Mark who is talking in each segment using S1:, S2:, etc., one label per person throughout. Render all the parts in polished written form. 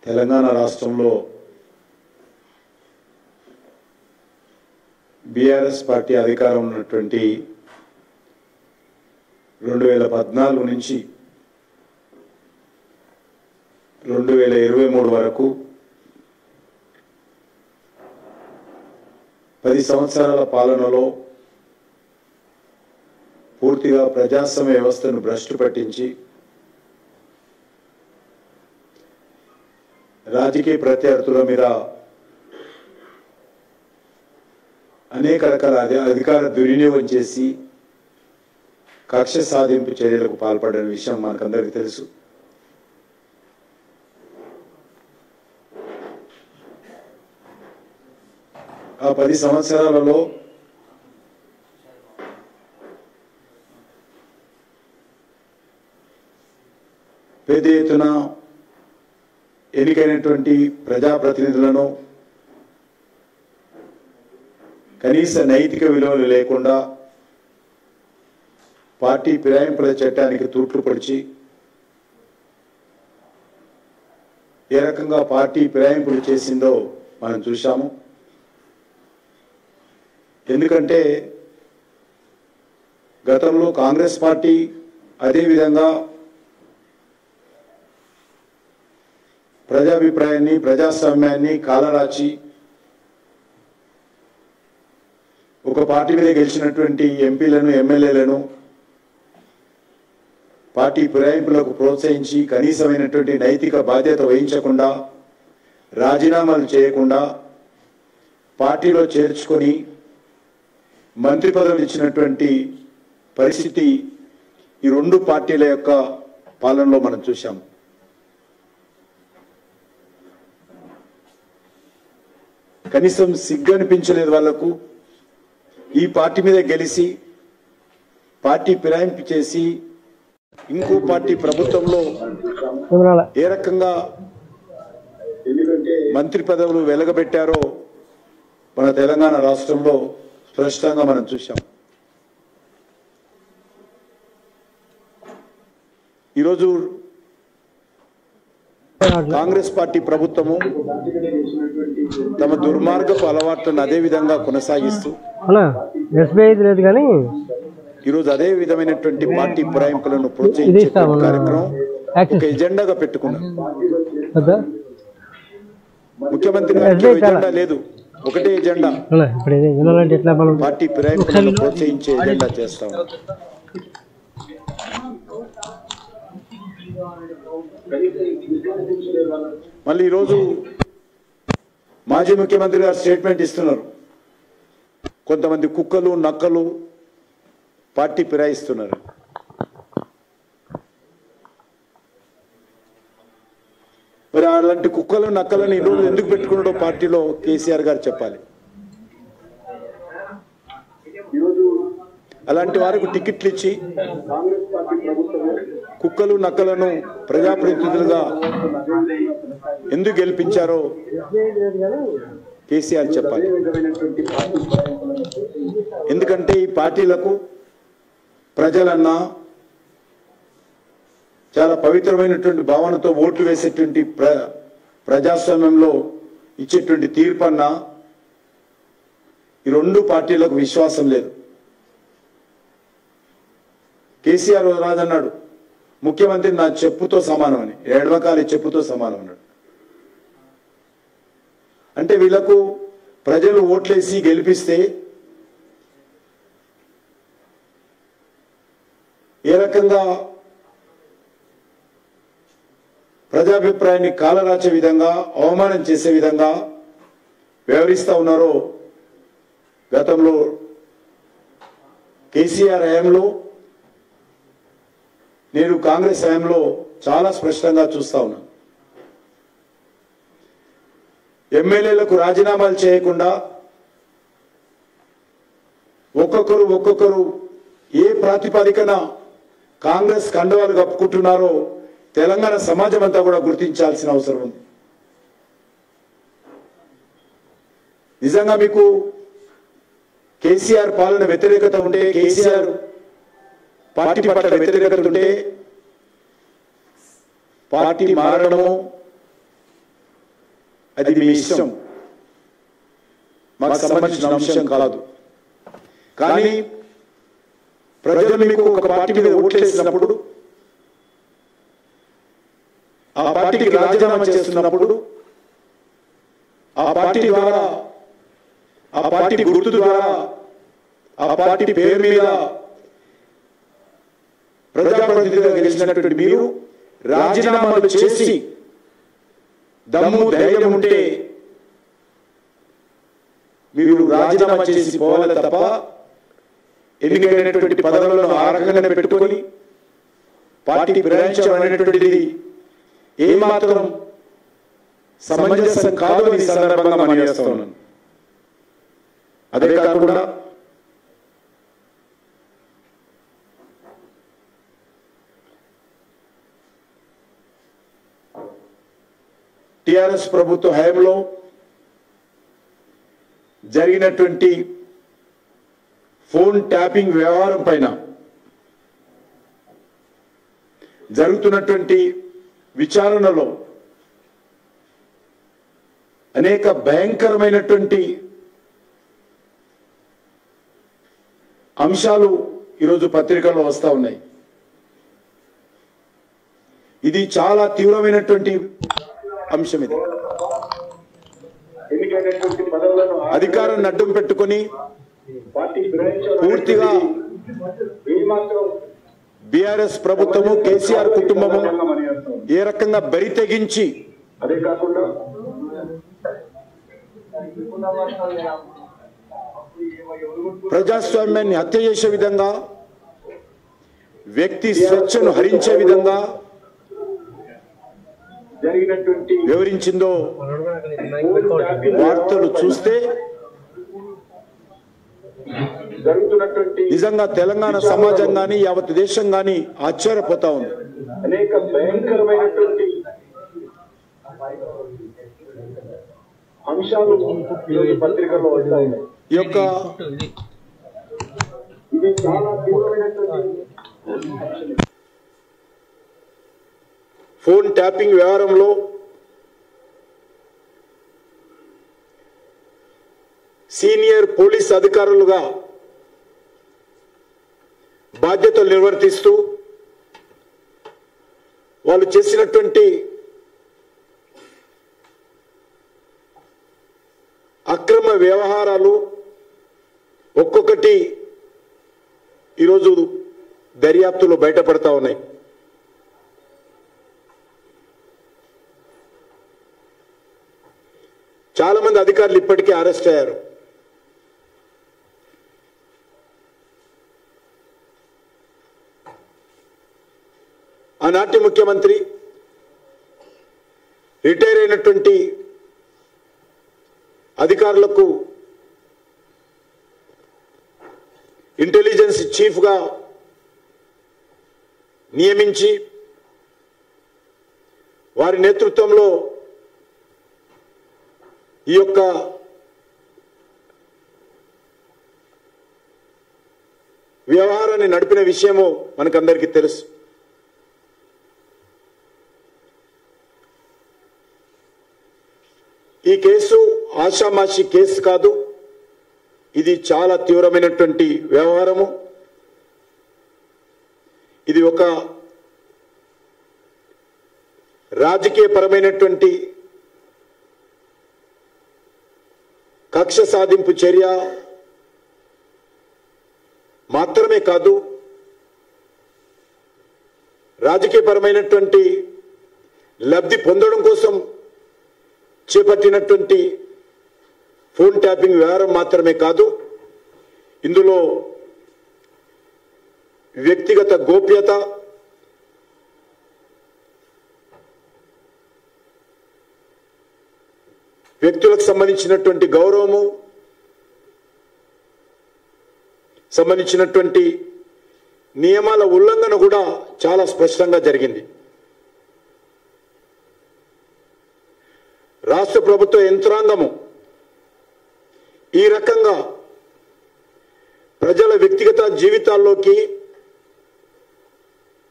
S1: తెలంగాణ రాష్ట్రంలో BRS party అధికారం ఉన్నటువంటి 2014 నుంచి 2023 వరకు 10 సంవత్సరాల పాలనలో పూర్తిగా ప్రజాస్వామ్య వ్యవస్థను భ్రష్టు పట్టించి రాజకీయ ప్రత్యర్థుల మీద అనేక రకాల అధికార దుర్వినియోగం చేసి కక్ష సాధింపు చర్యలకు పాల్పడిన విషయం మనకందరికీ తెలుసు. ఆ 10 సంవత్సరాలలో పెద్ద ఎత్తున ఎన్నికైనటువంటి ప్రజాప్రతినిధులను కనీస నైతిక విలువలు లేకుండా పార్టీ ఫిరాయింపుల చట్టానికి తూట్లు పొడిచి ఏ రకంగా పార్టీ ఫిరాయింపులు చేసిందో మనం చూశాము. ఎందుకంటే గతంలో కాంగ్రెస్ పార్టీ అదేవిధంగా ప్రజాభిప్రాయాన్ని ప్రజాస్వామ్యాన్ని కాలరాచి ఒక పార్టీ మీద గెలిచినటువంటి ఎంపీలను ఎమ్మెల్యేలను పార్టీ ఫిరాయింపులకు ప్రోత్సహించి కనీసమైనటువంటి నైతిక బాధ్యత వహించకుండా రాజీనామాలు చేయకుండా పార్టీలో చేర్చుకొని మంత్రి పదవులు ఇచ్చినటువంటి పరిస్థితి ఈ రెండు పార్టీల యొక్క పాలనలో మనం చూశాం. కనీసం సిగ్గు అనిపించలేదు వాళ్లకు. ఈ పార్టీ మీద గెలిచి పార్టీ ఫిరాయింపు చేసి ఇంకో పార్టీ ప్రభుత్వంలో ఏ రకంగా మంత్రి పదవులు వెలగబెట్టారో మన తెలంగాణ రాష్ట్రంలో స్పష్టంగా మనం చూశాం. ఈరోజు కాంగ్రెస్ పార్టీ ప్రభుత్వము తమ దుర్మార్గపు అలవాట్లను అదే విధంగా కొనసాగిస్తూ ఈరోజు అదే విధమైనటువంటి పార్టీ ఫిరాయింపులను ప్రోత్సహించే కార్యక్రమం ఒక ఎజెండాగా పెట్టుకున్నారు. ముఖ్యమంత్రి గారికి ఎజెండా లేదు, ఒకటే ఎజెండా పార్టీ ఫిరాయింపులను ప్రోత్సహించే ఎజెండా చేస్తాం. మళ్ళీ ఈరోజు మాజీ ముఖ్యమంత్రి గారు స్టేట్మెంట్ ఇస్తున్నారు. కొంతమంది కుక్కలు నక్కలు పార్టీ ఫిరాయిస్తున్నారు. మరి అలాంటి కుక్కలు నక్కలను ఈరోజు ఎందుకు పెట్టుకున్నాడో పార్టీలో కేసీఆర్ గారు చెప్పాలి. అలాంటి వారికి టికెట్లు ఇచ్చి కుక్కలు నక్కలను ప్రజాప్రతినిధులుగా ఎందుకు గెలిపించారో కేసీఆర్ చెప్పాలి. ఎందుకంటే ఈ పార్టీలకు ప్రజలన్నా చాలా పవిత్రమైనటువంటి భావనతో ఓట్లు వేసేటువంటి ప్రజాస్వామ్యంలో ఇచ్చేటువంటి తీర్పు అన్నా ఈ రెండు పార్టీలకు విశ్వాసం లేదు. కేసీఆర్ రాదన్నాడు, ముఖ్యమంత్రి నా చెప్పుతో సమానం అని, ఎడమకాలి చెప్పుతో సమానం అన్నాడు. అంటే వీళ్లకు ప్రజలు ఓట్లేసి గెలిపిస్తే ఏ రకంగా ప్రజాభిప్రాయాన్ని కాలరాచే విధంగా అవమానం చేసే విధంగా వ్యవహరిస్తూ ఉన్నారో గతంలో కేసీఆర్ హయాంలో నేను కాంగ్రెస్ హయాంలో చాలా స్పష్టంగా చూస్తా ఉన్నాను. ఎమ్మెల్యేలకు రాజీనామాలు చేయకుండా ఒక్కొక్కరు ఏ ప్రాతిపదికన కాంగ్రెస్ కండవాలు కప్పుకుంటున్నారో తెలంగాణ సమాజం అంతా కూడా గుర్తించాల్సిన అవసరం ఉంది. నిజంగా మీకు కేసీఆర్ పాలన వ్యతిరేకత ఉంటే, కేసీఆర్ పార్టీ పట్ల వ్యతిరేకత ఉంటే పార్టీ మారడము అది మీ ఇష్టం, మాకు సంబంధించిన అంశం కాదు. కానీ ప్రజలు మీకు ఒక పార్టీ మీద ఓట్లేసినప్పుడు, ఆ పార్టీకి రాజీనామా చేస్తున్నప్పుడు, ఆ పార్టీ ద్వారా, ఆ పార్టీ గుర్తు ద్వారా, ఆ పార్టీ పేరు మీద ప్రజాప్రతినిధిగా గెలిచినటువంటి మీరు రాజీనామాలు చేసి దమ్ము ధైర్యం ఉంటే మీరు రాజీనామా చేసి పోవాలి తప్ప ఎన్నికైనటువంటి పదవులను ఆ రకంగానే పెట్టుకొని పార్టీ ఫిరాయించడం అనేటువంటిది ఏమాత్రం సమంజసం కాదు అని సందర్భంగా మనం చేస్తా ఉన్నాను. అదే కాకుండా టిఆర్ఎస్ ప్రభుత్వ హయాంలో జరిగినటువంటి ఫోన్ ట్యాపింగ్ వ్యవహారం పైన జరుగుతున్నటువంటి విచారణలో అనేక భయంకరమైనటువంటి అంశాలు ఈరోజు పత్రికల్లో వస్తూ ఉన్నాయి. ఇది చాలా తీవ్రమైనటువంటి అంశం. ఇది అధికారాన్ని అడ్డం పెట్టుకొని పూర్తిగా బీఆర్ఎస్ ప్రభుత్వము, కేసీఆర్ కుటుంబము ఏ రకంగా బరి తెగించి ప్రజాస్వామ్యాన్ని హత్య చేసే విధంగా, వ్యక్తి స్వేచ్ఛను హరించే విధంగా వివరించిందో వార్తలు చూస్తే నిజంగా తెలంగాణ సమాజం కానీ యావత్ దేశం కానీ ఆశ్చర్యపోతా ఉంది.
S2: అనేక భయంకరమైనటువంటి అంశాలు పత్రికల్లో వస్తాయి.
S1: ఈ యొక్క
S2: ఇది చాలా తీవ్రమైనటువంటి
S1: ఫోన్ ట్యాపింగ్ వ్యవహారంలో సీనియర్ పోలీస్ అధికారులుగా బాధ్యతలు నిర్వర్తిస్తూ వాళ్ళు చేసినటువంటి అక్రమ వ్యవహారాలు ఒక్కొక్కటి ఈరోజు దర్యాప్తులో బయటపడతా ఉన్నాయి. చాలా మంది అధికారులు ఇప్పటికే అరెస్ట్ అయ్యారు. ఆనాటి ముఖ్యమంత్రి, రిటైర్ అయినటువంటి అధికారులకు ఇంటెలిజెన్స్ చీఫ్గా నియమించి వారి నేతృత్వంలో ఈ యొక్క వ్యవహారాన్ని నడిపిన విషయము మనకందరికీ తెలుసు. ఈ కేసు ఆషామాషి కేసు కాదు. ఇది చాలా తీవ్రమైనటువంటి వ్యవహారము. ఇది ఒక రాజకీయపరమైనటువంటి కక్ష సాధింపు చర్య మాత్రమే కాదు, రాజకీయపరమైనటువంటి లబ్ధి పొందడం కోసం చేపట్టినటువంటి ఫోన్ ట్యాపింగ్ వ్యవహారం మాత్రమే కాదు, ఇందులో వ్యక్తిగత గోప్యత, వ్యక్తులకు సంబంధించినటువంటి గౌరవము, సంబంధించినటువంటి నియమాల ఉల్లంఘన కూడా చాలా స్పష్టంగా జరిగింది. రాష్ట్ర ప్రభుత్వ యంత్రాంగము ఈ రకంగా ప్రజల వ్యక్తిగత జీవితాల్లోకి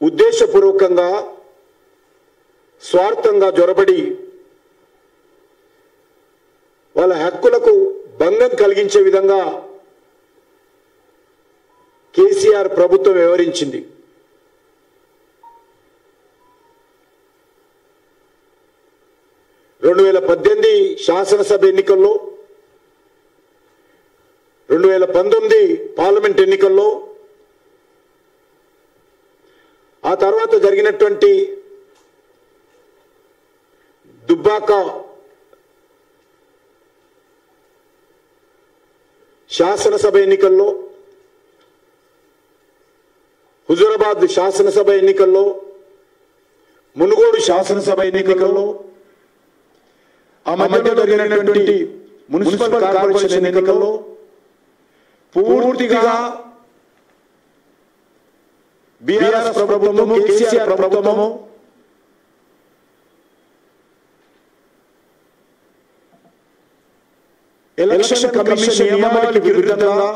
S1: ఉద్దేశపూర్వకంగా, స్వార్థంగా జొరబడి వాళ్ళ హక్కులకు భంగం కలిగించే విధంగా కేసీఆర్ ప్రభుత్వం వ్యవహరించింది. రెండు 2018 శాసనసభ ఎన్నికల్లో, 2019 పార్లమెంట్ ఎన్నికల్లో, ఆ తర్వాత జరిగినటువంటి దుబ్బాక శాసనసభ ఎన్నికల్లో, హుజూరాబాద్ శాసనసభ ఎన్నికల్లో, మునుగోడు శాసనసభ ఎన్నికల్లో, ఆ మధ్యలో జరిగినటువంటి మున్సిపల్ కార్పొరేషన్ ఎన్నికల్లో పూర్తిగా బీఆర్ఎస్ ప్రభుత్వము, కేసీఆర్ ప్రభుత్వము ఎలక్షన్ కమిషన్ నియమావళికి విరుద్ధంగా,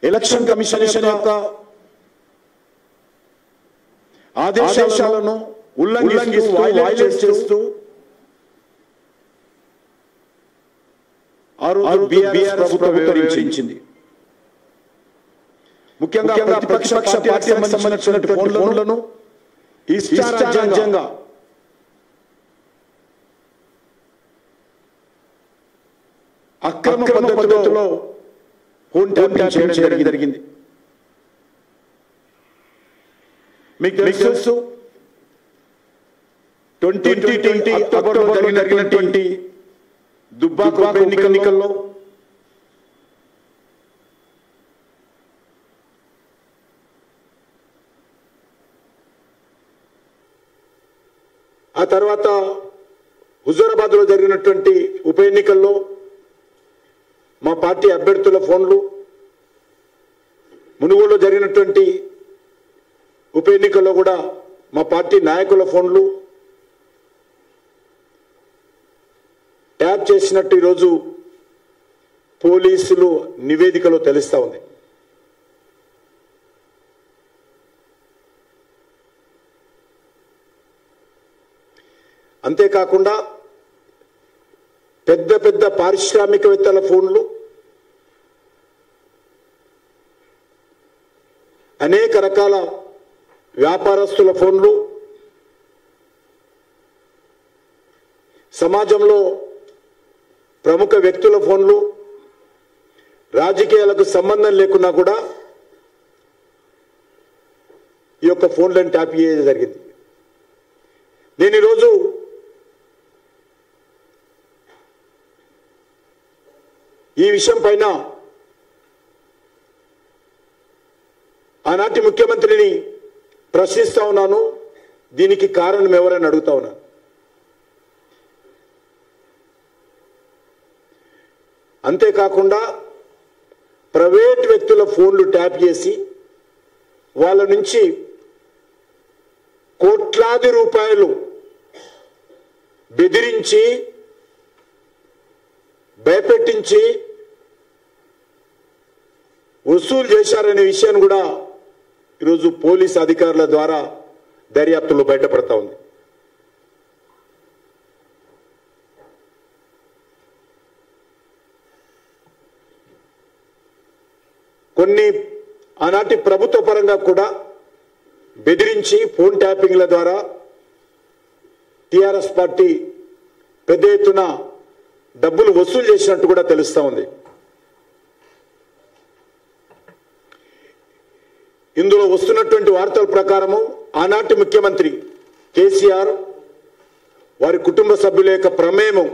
S1: ఎలక్షన్ కమిషన్ యొక్క ఆదేశాలను ఉల్లంఘిస్తూ వైలేట్ చేస్తూ ఆ రోజు బీఆర్ఎస్ ప్రభుత్వం వివరించింది. ముఖ్యంగా ప్రతిపక్ష పార్టీలకు సంబంధించినటువంటి ఫోన్లను ఇష్టారాజ్యంగా అక్రమ పద్ధతిలో ఫోన్ ట్యాపింగ్ చేయడం జరిగింది. మీకు తెలుసు 2020 అక్టోబర్లో జరిగినటువంటి దుబ్బాక ఎన్నికల్లో ఆ తర్వాత హుజూరాబాద్ లో జరిగినటువంటి ఉప ఎన్నికల్లో మా పార్టీ అభ్యర్థుల ఫోన్లు, మునుగోడులో జరిగినటువంటి ఉప ఎన్నికల్లో కూడా మా పార్టీ నాయకుల ఫోన్లు ట్యాప్ చేసినట్టు ఈరోజు పోలీసులు నివేదికలో తెలుస్తా ఉంది. అంతేకాకుండా పెద్ద పెద్ద పారిశ్రామికవేత్తల ఫోన్లు, అనేక రకాల వ్యాపారస్తుల ఫోన్లు, సమాజంలో ప్రముఖ వ్యక్తుల ఫోన్లు, రాజకీయాలకు సంబంధం లేకున్నా కూడా ఈ యొక్క ఫోన్లను ట్యాప్ చేయడం జరిగింది. నేను ఈరోజు ఈ విషయం పైన ఆనాటి ముఖ్యమంత్రిని ప్రశ్నిస్తా ఉన్నాను. దీనికి కారణం ఎవరని అడుగుతా ఉన్నాను. అంతేకాకుండా ప్రైవేట్ వ్యక్తుల ఫోన్లు ట్యాప్ చేసి వాళ్ళ నుంచి కోట్లాది రూపాయలు బెదిరించి, భయపెట్టించి వసూలు చేశారనే విషయాన్ని కూడా ఈరోజు పోలీస్ అధికారుల ద్వారా దర్యాప్తులో బయటపడతా ఉంది. కొన్ని ఆనాటి ప్రభుత్వ పరంగా కూడా బెదిరించి ఫోన్ ట్యాపింగ్ల ద్వారా టిఆర్ఎస్ పార్టీ పెద్ద ఎత్తున డబ్బులు వసూలు చేసినట్టు కూడా తెలుస్తా ఉంది. ఇందులో వస్తున్నటువంటి వార్తల ప్రకారము ఆనాటి ముఖ్యమంత్రి కేసీఆర్, వారి కుటుంబ సభ్యుల యొక్క ప్రమేయం,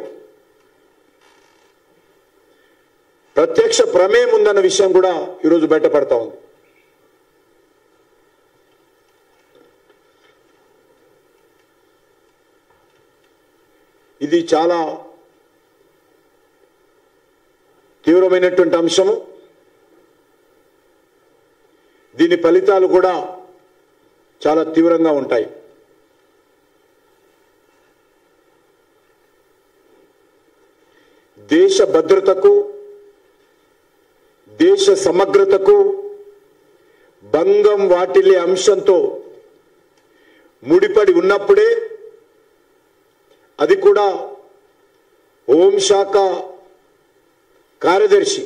S1: ప్రత్యక్ష ప్రమేయం ఉందన్న విషయం కూడా ఈరోజు బయటపడతా ఉంది. ఇది చాలా తీవ్రమైనటువంటి అంశము. దీని ఫలితాలు కూడా చాలా తీవ్రంగా ఉంటాయి. దేశ భద్రతకు, దేశ సమగ్రతకు భంగం వాటిల్లే అంశంతో ముడిపడి ఉన్నప్పుడే, అది కూడా హోంశాఖ కార్యదర్శి,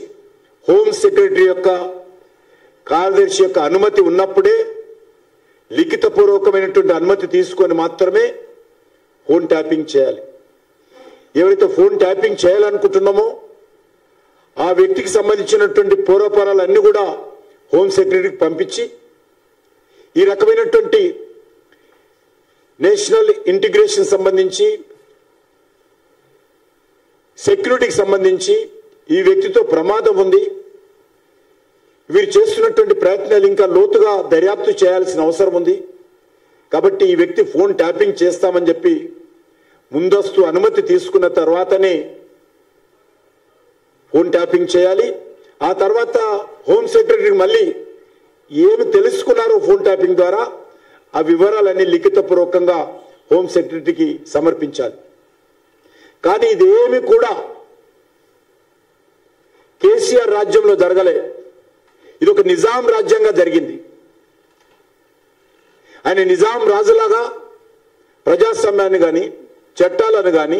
S1: హోం సెక్రటరీ యొక్క కార్యదర్శి యొక్క అనుమతి ఉన్నప్పుడే, లిఖితపూర్వకమైనటువంటి అనుమతి తీసుకొని మాత్రమే ఫోన్ ట్యాపింగ్ చేయాలి. ఎవరైతే ఫోన్ ట్యాపింగ్ చేయాలనుకుంటున్నామో ఆ వ్యక్తికి సంబంధించినటువంటి పూర్వపరాలన్నీ కూడా హోం సెక్రటరీకి పంపించి ఈ రకమైనటువంటి నేషనల్ ఇంటిగ్రేషన్ సంబంధించి, సెక్యూరిటీకి సంబంధించి ఈ వ్యక్తితో ప్రమాదం ఉంది, వీరు చేస్తున్నటువంటి ప్రయత్నాలు ఇంకా లోతుగా దర్యాప్తు చేయాల్సిన అవసరం ఉంది, కాబట్టి ఈ వ్యక్తి ఫోన్ ట్యాపింగ్ చేస్తామని చెప్పి ముందస్తు అనుమతి తీసుకున్న తర్వాతనే ఫోన్ ట్యాపింగ్ చేయాలి. ఆ తర్వాత హోం సెక్రటరీకి మళ్ళీ ఏమి తెలుసుకున్నారో ఫోన్ ట్యాపింగ్ ద్వారా ఆ వివరాలన్నీ లిఖితపూర్వకంగా హోం సెక్రటరీకి సమర్పించాలి. కానీ ఇదేమి కూడా కేసీఆర్ రాజ్యంలో జరగలే. ఇది ఒక నిజాం రాజ్యంగా జరిగింది. ఆయన నిజాం రాజులాగా ప్రజాస్వామ్యాన్ని కానీ, చట్టాలను కానీ,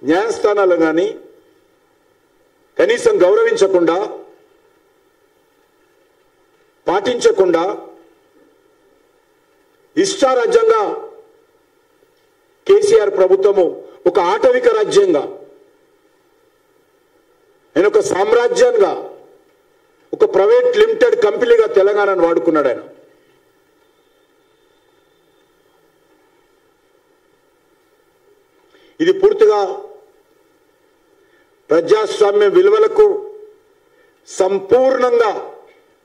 S1: న్యాయస్థానాలను కానీ కనీసం గౌరవించకుండా, పాటించకుండా ఇష్టారాజ్యంగా కేసీఆర్ ప్రభుత్వము ఒక ఆటవిక రాజ్యంగా, ఆయన ఒక సామ్రాజ్యంగా, ఒక ప్రైవేట్ లిమిటెడ్ కంపెనీగా తెలంగాణను వాడుకున్నాడు ఆయన. ఇది పూర్తిగా ప్రజాస్వామ్య విలువలకు సంపూర్ణంగా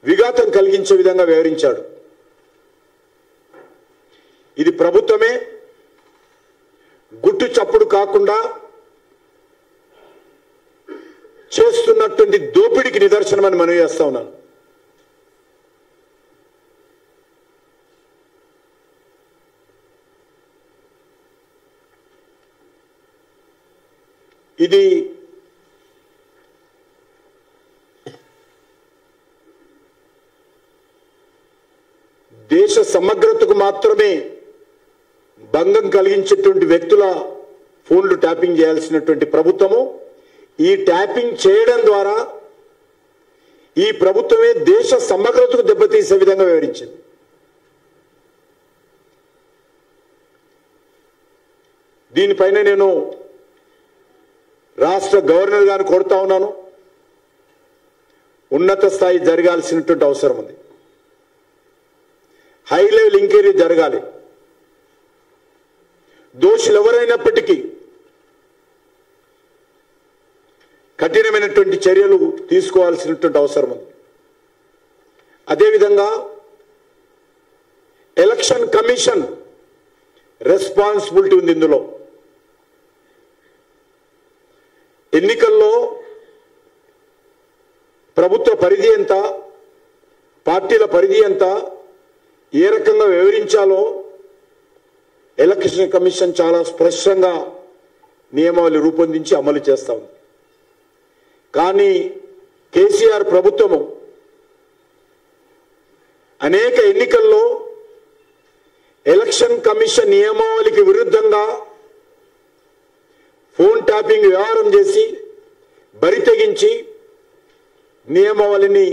S1: విఘాతం కలిగించే విధంగా వ్యవహరించాడు. ఇది ప్రభుత్వమే గుట్టు చప్పుడు కాకుండా చేస్తున్నటువంటి దోపిడీకి నిదర్శనమని మనవి చేస్తా ఉన్నాను. ఇది దేశ సమగ్రతకు మాత్రమే భంగం కలిగించేటువంటి వ్యక్తుల ఫోన్లు ట్యాపింగ్ చేయాల్సినటువంటి ప్రభుత్వము ఈ ట్యాపింగ్ చేయడం ద్వారా ఈ ప్రభుత్వమే దేశ సమగ్రతకు దెబ్బతీసే విధంగా వివరించింది. దీనిపైన నేను రాష్ట్ర గవర్నర్ గారిని కోరుతా ఉన్నాను. ఉన్నత స్థాయి జరగాల్సినటువంటి అవసరం ఉంది. హై లెవెల్ ఎంక్వైరీ జరగాలి. దోషులు ఎవరైనప్పటికీ కఠినమైనటువంటి చర్యలు తీసుకోవాల్సినటువంటి అవసరం ఉంది. అదేవిధంగా ఎలక్షన్ కమిషన్ రెస్పాన్సిబిలిటీ ఉంది. ఇందులో ఎన్నికల్లో ప్రభుత్వ పరిధి ఎంత, పార్టీల పరిధి ఎంత, ఏ రకంగా వివరించాలో ఎలక్షన్ కమిషన్ చాలా స్పష్టంగా నియమావళి రూపొందించి అమలు చేస్తా ఉంది. కానీ కేసీఆర్ ప్రభుత్వము అనేక ఎన్నికల్లో ఎలక్షన్ కమిషన్ నియమావళికి విరుద్ధంగా ఫోన్ ట్యాపింగ్ వ్యవహారం చేసి బరి తెగించి నియమావళిని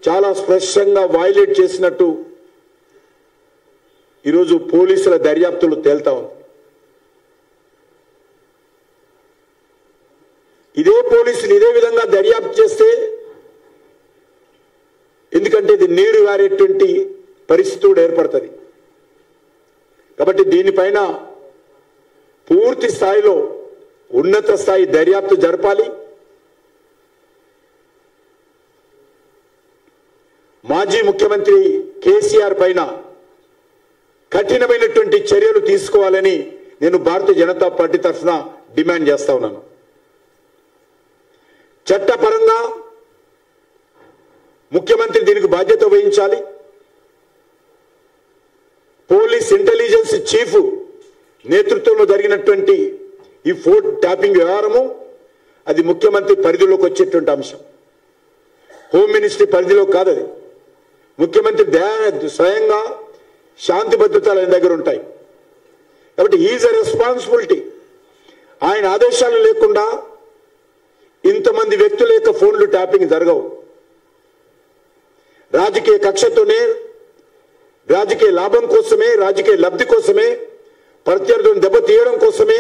S1: చాలా స్పష్టంగా వైలేట్ చేసినట్టు ఈరోజు పోలీసుల దర్యాప్తులు తేల్తా ఉంది. ఇదే పోలీసులు ఇదే విధంగా దర్యాప్తు చేస్తే, ఎందుకంటే ఇది నీరు గారేటువంటి పరిస్థితి కూడా ఏర్పడుతుంది. కాబట్టి దీనిపైన పూర్తి స్థాయిలో ఉన్నత స్థాయి దర్యాప్తు జరపాలి. మాజీ ముఖ్యమంత్రి కేసీఆర్ పైన కఠినమైనటువంటి చర్యలు తీసుకోవాలని నేను భారతీయ జనతా పార్టీ తరఫున డిమాండ్ చేస్తా ఉన్నాను. చట్టపరంగా ముఖ్యమంత్రి దీనికి బాధ్యత వహించాలి. పోలీస్ ఇంటెలిజెన్స్ చీఫ్ నేతృత్వంలో జరిగినటువంటి ఈ ఫోన్ ట్యాపింగ్ వ్యవహారము అది ముఖ్యమంత్రి పరిధిలోకి వచ్చేటువంటి అంశం. హోమ్ మినిస్ట్రీ పరిధిలో కాదు. అది ముఖ్యమంత్రి స్వయంగా శాంతి భద్రతలు ఆయన దగ్గర ఉంటాయి. కాబట్టి ఈజ్ ఎ రెస్పాన్సిబిలిటీ. ఆయన ఆదేశాలు లేకుండా ఇంతమంది వ్యక్తుల యొక్క ఫోన్లు ట్యాపింగ్ జరగవు. రాజకీయ కక్షతోనే, రాజకీయ లాభం కోసమే, రాజకీయ లబ్ధి కోసమే, ప్రత్యర్థులను దెబ్బతీయడం కోసమే,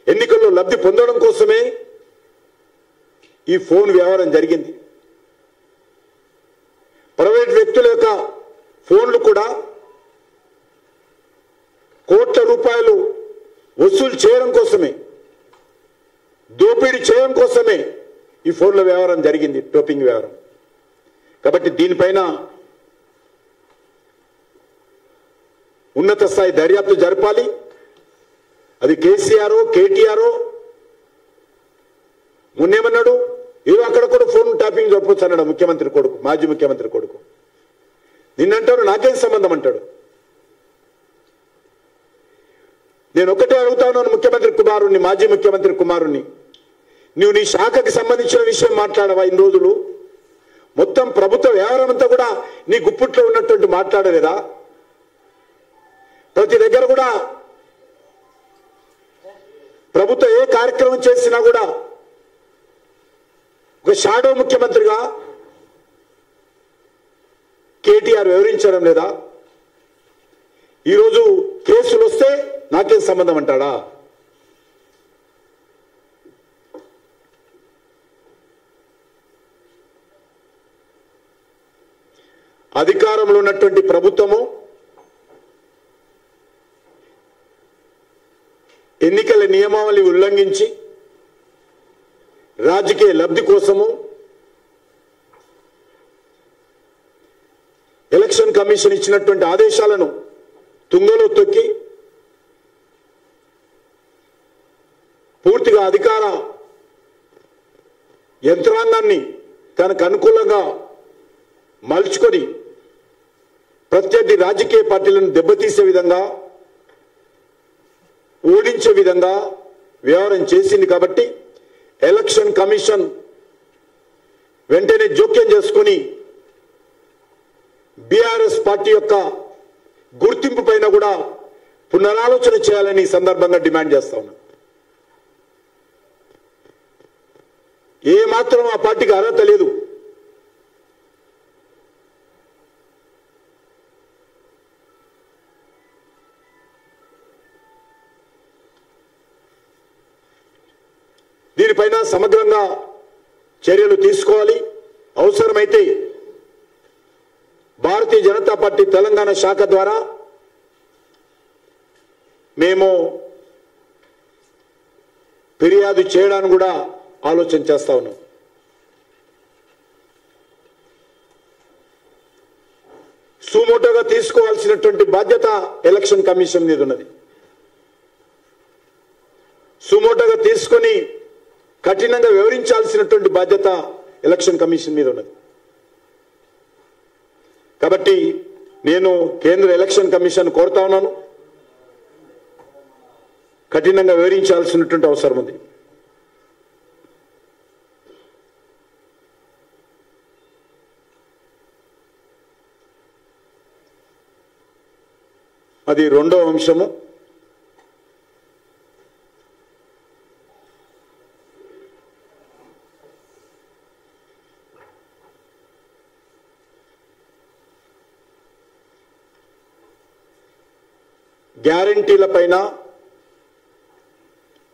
S1: ఎన్నికల్లో లబ్ధి పొందడం కోసమే ఈ ఫోన్ వ్యవహారం జరిగింది. ప్రైవేట్ వ్యక్తుల యొక్క ఫోన్లు కూడా కోట్ల రూపాయలు వసూలు చేయడం కోసమే, దోపిడీ చేయడం కోసమే ఈ ఫోన్ల వ్యవహారం జరిగింది, టోపింగ్ వ్యవహారం. కాబట్టి దీనిపైన ఉన్నత స్థాయి దర్యాప్తు జరపాలి. అది కేసీఆర్ కేటీఆర్ మొన్నేమన్నాడు, ఏదో అక్కడ కూడా ఫోన్ ట్యాపింగ్ జరపచ్చు అన్నాడు ముఖ్యమంత్రి కొడుకు, మాజీ ముఖ్యమంత్రి కొడుకు. నిన్నంటాడు నాకేం సంబంధం అంటాడు. నేను ఒకటే అడుగుతా ఉన్నాను ముఖ్యమంత్రి కుమారుణ్ణి, మాజీ ముఖ్యమంత్రి కుమారుణ్ణి, నువ్వు నీ శాఖకి సంబంధించిన విషయం మాట్లాడవా? ఇన్ని రోజులు మొత్తం ప్రభుత్వ వ్యవహారం అంతా కూడా నీ గుప్పిట్లో ఉన్నటువంటి మాట్లాడలేదా? ప్రతి దగ్గర కూడా ప్రభుత్వం ఏ కార్యక్రమం చేసినా కూడా ఒక షాడో ముఖ్యమంత్రిగా కేటీఆర్ వివరించడం లేదా? ఈరోజు కేసులు వస్తే నాకేం సంబంధం అంటాడా? అధికారంలో ఉన్నటువంటి ప్రభుత్వము ఎన్నికల నియమావళి ఉల్లంఘించి రాజకీయ లబ్ధి కోసము ఎలక్షన్ కమిషన్ ఇచ్చినటువంటి ఆదేశాలను తుంగలో తొక్కి పూర్తిగా అధికార యంత్రాంగాన్ని తనకు అనుకూలంగా మలుచుకొని ప్రత్యర్థి రాజకీయ పార్టీలను దెబ్బతీసే విధంగా, ఓడించే విధంగా వ్యవహారం చేసింది. కాబట్టి ఎలక్షన్ కమిషన్ వెంటనే జోక్యం చేసుకుని బీఆర్ఎస్ పార్టీ యొక్క గుర్తింపు పైన కూడా పునరాలోచన చేయాలని ఈ సందర్భంగా డిమాండ్ చేస్తా ఉన్నా. ఏ మాత్రం ఆ పార్టీకి అర్హత లేదు. దీనిపైన సమగ్రంగా చర్యలు తీసుకోవాలి. అవసరమైతే భారతీయ జనతా పార్టీ తెలంగాణ శాఖ ద్వారా మేము ఫిర్యాదు చేయడానికి కూడా ఆలోచన చేస్తా ఉన్నాం. సుమోటోగా తీసుకోవాల్సినటువంటి బాధ్యత ఎలక్షన్ కమిషన్ మీద ఉన్నది. సుమోటోగా తీసుకొని కఠినంగా వివరించాల్సినటువంటి బాధ్యత ఎలక్షన్ కమిషన్ మీద ఉన్నది. కాబట్టి నేను కేంద్ర ఎలక్షన్ కమిషన్ కోరుతా ఉన్నాను, కఠినంగా వివరించాల్సినటువంటి అవసరం ఉంది. అది రెండో అంశము. గ్యారంటీల పైన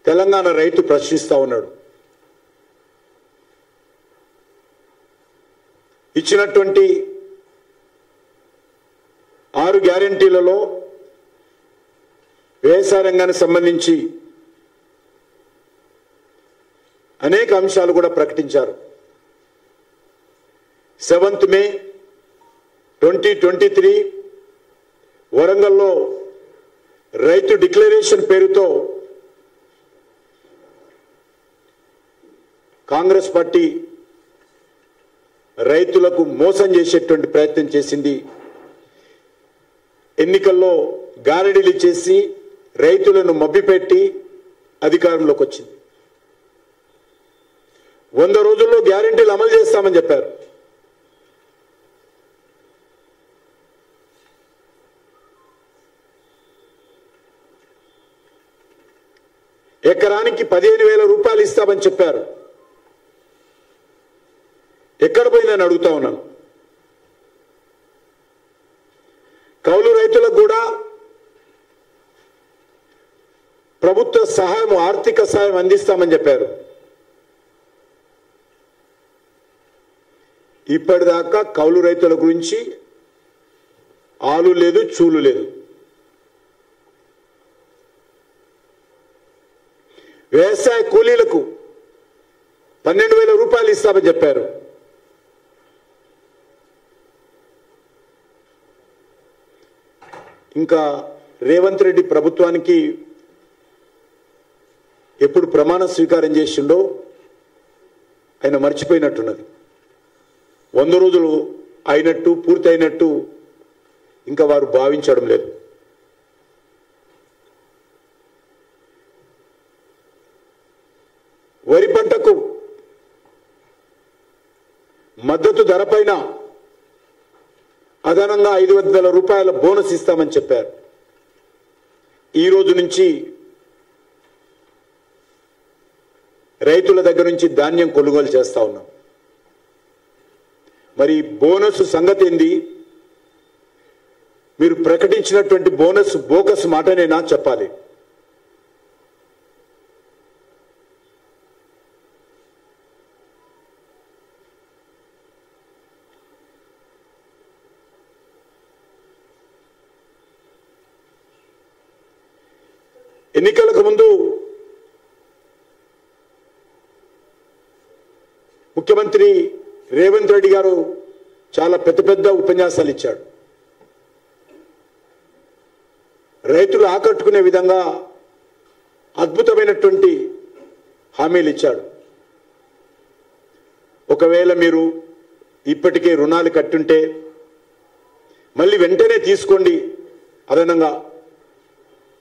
S1: తెలంగాణ రైతు ప్రశ్నిస్తా ఉన్నాడు. ఇచ్చినటువంటి 6 గ్యారంటీలలో వ్యవసాయ రంగానికి సంబంధించి అనేక అంశాలు కూడా ప్రకటించారు. 7th May 2023 వరంగల్లో రైతు డిక్లరేషన్ పేరుతో కాంగ్రెస్ పార్టీ రైతులకు మోసం చేసేటువంటి ప్రయత్నం చేసింది. ఎన్నికల్లో గారడీలు చేసి రైతులను మభ్యపెట్టి అధికారంలోకి వచ్చింది. 100 రోజుల్లో గ్యారెంటీలు అమలు చేస్తామని చెప్పారు. ఎకరానికి 15,000 రూపాయలు ఇస్తామని చెప్పారు. నేను అడుగుతా ఉన్నాను. కౌలు రైతులకు కూడా ప్రభుత్వ సహాయం, ఆర్థిక సహాయం అందిస్తామని చెప్పారు. ఇప్పటిదాకా కౌలు రైతుల గురించి ఆలు లేదు, చూలు లేదు. వ్యవసాయ కూలీలకు 12,000 రూపాయలు ఇస్తామని చెప్పారు. ఇంకా రేవంత్ రెడ్డి ప్రభుత్వానికి ఎప్పుడు ప్రమాణ స్వీకారం చేసిండో ఆయన మర్చిపోయినట్టున్నది. 100 రోజులు అయినట్టు, పూర్తి అయినట్టు ఇంకా వారు భావించడం లేదు. వరి పంటకు మద్దతు ధర పైన అదనంగా 500,000 రూపాయల బోనస్ ఇస్తామని చెప్పారు. ఈ రోజు నుంచి రైతుల దగ్గర నుంచి ధాన్యం కొనుగోలు చేస్తా ఉన్నాం. మరి బోనస్ సంగతి ఏంది? మీరు ప్రకటించినటువంటి బోనస్ బోకస్ మాటనేనా చెప్పాలి. ఎన్నికలకు ముందు ముఖ్యమంత్రి రేవంత్ రెడ్డి గారు చాలా పెద్ద పెద్ద ఉపన్యాసాలు ఇచ్చాడు. రైతులు ఆకట్టుకునే విధంగా అద్భుతమైనటువంటి హామీలు ఇచ్చాడు. ఒకవేళ మీరు ఇప్పటికే రుణాలు కట్టుంటే మళ్ళీ వెంటనే తీసుకోండి. అదనంగా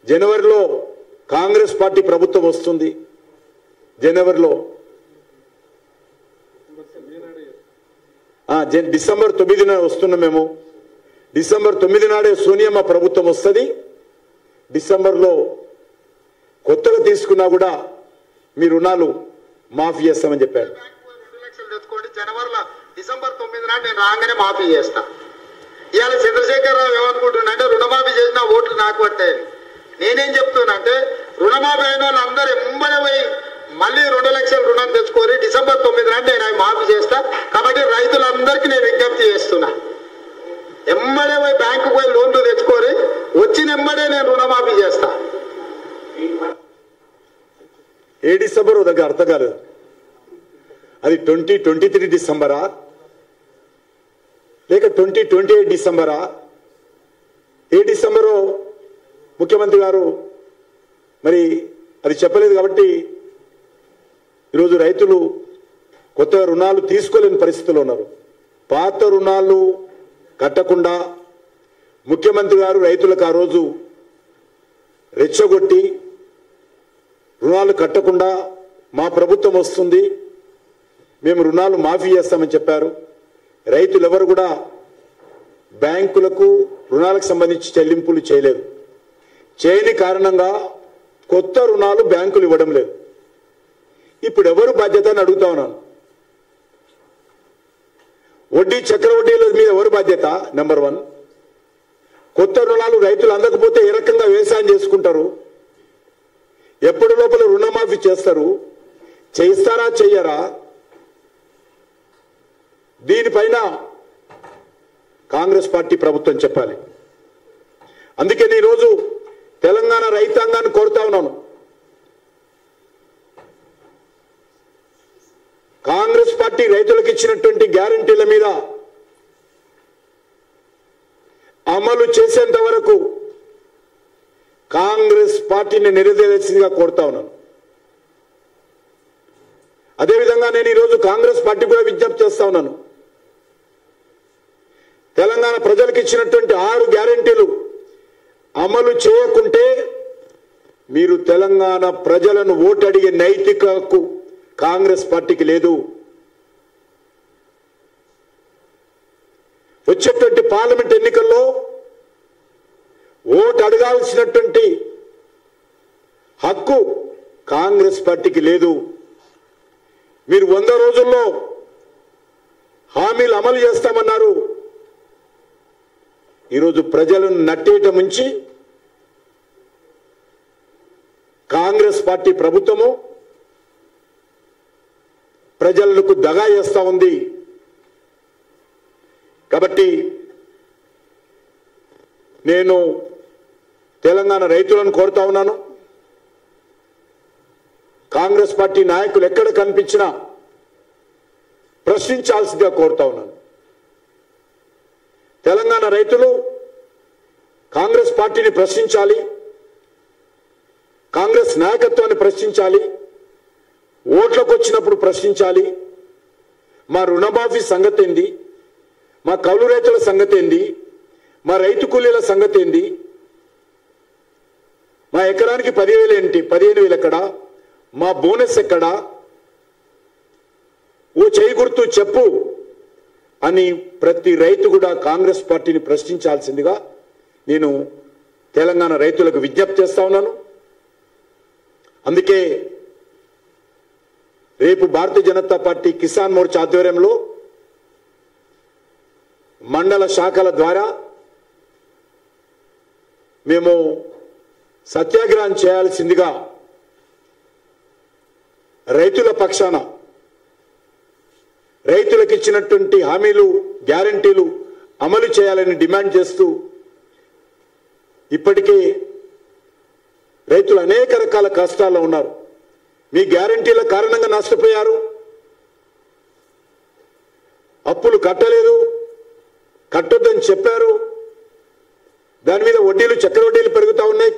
S1: జనవరిలో కాంగ్రెస్ పార్టీ ప్రభుత్వం వస్తుంది. జనవరిలో డిసెంబర్ 9న వస్తున్నాం మేము. డిసెంబర్ 9 నాడే సోనియమ్మ ప్రభుత్వం వస్తుంది. డిసెంబర్లో కొత్తగా తీసుకున్నా కూడా మీ రుణాలు మాఫీ చేస్తామని చెప్పాడు.
S3: 2 లక్షలు తెచ్చుకోండి, జనవరిలో డిసెంబర్ 9 నాడు నేను రాగానే మాఫీ చేస్తా. ఇవాళ చంద్రశేఖరరావు ఏమనుకుంటున్నాంటే రుణమాఫీ చేసిన ఓట్లు నాకు పట్టాయని. నేనేం చెప్తున్నా రుణమాఫీ అయిన వాళ్ళందరూ ఎంబడే పోయి మళ్ళీ 2 లక్షల రుణం తెచ్చుకొని డిసెంబర్ 9 నాడు నేను అవి మాఫీ చేస్తా. కాబట్టి రైతులందరికీ నేను విజ్ఞప్తి చేస్తున్నా, ఎంబడే పోయి బ్యాంకు పోయి లోన్లు తెచ్చుకొని వచ్చిన ఎంబడే నేను రుణమాఫీ చేస్తా.
S1: ఏ డిసెంబర్ దగ్గర అర్థం కాలేదు. అది 2023 డిసెంబరా లేక 2028 డిసెంబరా? ఏ డిసెంబరో ముఖ్యమంత్రి గారు మరి అది చెప్పలేదు. కాబట్టి ఈరోజు రైతులు కొత్త రుణాలు తీసుకోలేని పరిస్థితుల్లో ఉన్నారు. పాత రుణాలు కట్టకుండా ముఖ్యమంత్రి గారు రైతులకు ఆ రోజు రెచ్చగొట్టి రుణాలు కట్టకుండా మా ప్రభుత్వం వస్తుంది, మేము రుణాలు మాఫీ చేస్తామని చెప్పారు. రైతులు ఎవరు కూడా బ్యాంకులకు రుణాలకు సంబంధించి చెల్లింపులు చేయలేదు. చేయని కారణంగా కొత్త రుణాలు బ్యాంకులు ఇవ్వడం లేదు. ఇప్పుడు ఎవరు బాధ్యత అని అడుగుతా ఉన్నాను. వడ్డీ చక్రవడ్డీల మీద ఎవరు బాధ్యత? నెంబర్ 1. కొత్త రుణాలు రైతులు అందకపోతే ఏ రకంగా వ్యవసాయం చేసుకుంటారు? ఎప్పటి లోపల రుణమాఫీ చేస్తారు? చేయిస్తారా చెయ్యరా? దీనిపైన కాంగ్రెస్ పార్టీ ప్రభుత్వం చెప్పాలి. అందుకే ఈరోజు తెలంగాణ రైతాంగాన్ని కోరుతా ఉన్నాను, కాంగ్రెస్ పార్టీ రైతులకు ఇచ్చినటువంటి గ్యారంటీల మీద అమలు చేసేంత వరకు కాంగ్రెస్ పార్టీని నిలదీయాల్సిందిగా కోరుతా ఉన్నాను. అదేవిధంగా నేను ఈరోజు కాంగ్రెస్ పార్టీ కూడా విజ్ఞప్తి చేస్తా ఉన్నాను. తెలంగాణ ప్రజలకు ఇచ్చినటువంటి 6 గ్యారంటీలు అమలు చేయకుంటే మీరు తెలంగాణ ప్రజలను ఓటు అడిగే నైతిక హక్కు కాంగ్రెస్ పార్టీకి లేదు. వచ్చేటువంటి పార్లమెంట్ ఎన్నికల్లో ఓటు అడగాల్సినటువంటి హక్కు కాంగ్రెస్ పార్టీకి లేదు. మీరు 100 రోజుల్లో హామీలు అమలు చేస్తామన్నారు. ఈరోజు ప్రజలను నట్టేట ముంచి కాంగ్రెస్ పార్టీ ప్రభుత్వము ప్రజలకు దగా చేస్తా ఉంది. కాబట్టి నేను తెలంగాణ రైతులను కోరుతా ఉన్నాను, కాంగ్రెస్ పార్టీ నాయకులు ఎక్కడ కనిపించినా ప్రశ్నించాల్సిందిగా కోరుతా ఉన్నాను. తెలంగాణ రైతులు కాంగ్రెస్ పార్టీని ప్రశ్నించాలి, కాంగ్రెస్ నాయకత్వాన్ని ప్రశ్నించాలి, ఓట్లకు వచ్చినప్పుడు ప్రశ్నించాలి. మా రుణమాఫీ సంగతి ఏంది, మా కౌలు రైతుల సంగతి ఏంది, మా రైతు కూలీల సంగతి ఏంది, మా ఎకరానికి 10,000 ఏంటి, 15,000 ఎక్కడా, మా బోనస్ ఎక్కడా, ఓ చేయి గుర్తు చెప్పు అని ప్రతి రైతు కూడా కాంగ్రెస్ పార్టీని ప్రశ్నించాల్సిందిగా నేను తెలంగాణ రైతులకు విజ్ఞప్తి చేస్తా ఉన్నాను. అందుకే రేపు భారతీయ జనతా పార్టీ కిసాన్ మోర్చా ఆధ్వర్యంలో మండల శాఖల ద్వారా మేము సత్యాగ్రహం చేయాల్సిందిగా రైతుల పక్షాన రైతులకు ఇచ్చినటువంటి హామీలు గ్యారంటీలు అమలు చేయాలని డిమాండ్ చేస్తూ ఇప్పటికే రైతులు అనేక రకాల కష్టాల్లో ఉన్నారు. మీ గ్యారంటీల కారణంగా నష్టపోయారు, అప్పులు కట్టలేదు, కట్టొద్దని చెప్పారు, దాని మీద వడ్డీలు చక్రవడ్డీలు పెరుగుతూ ఉన్నాయి,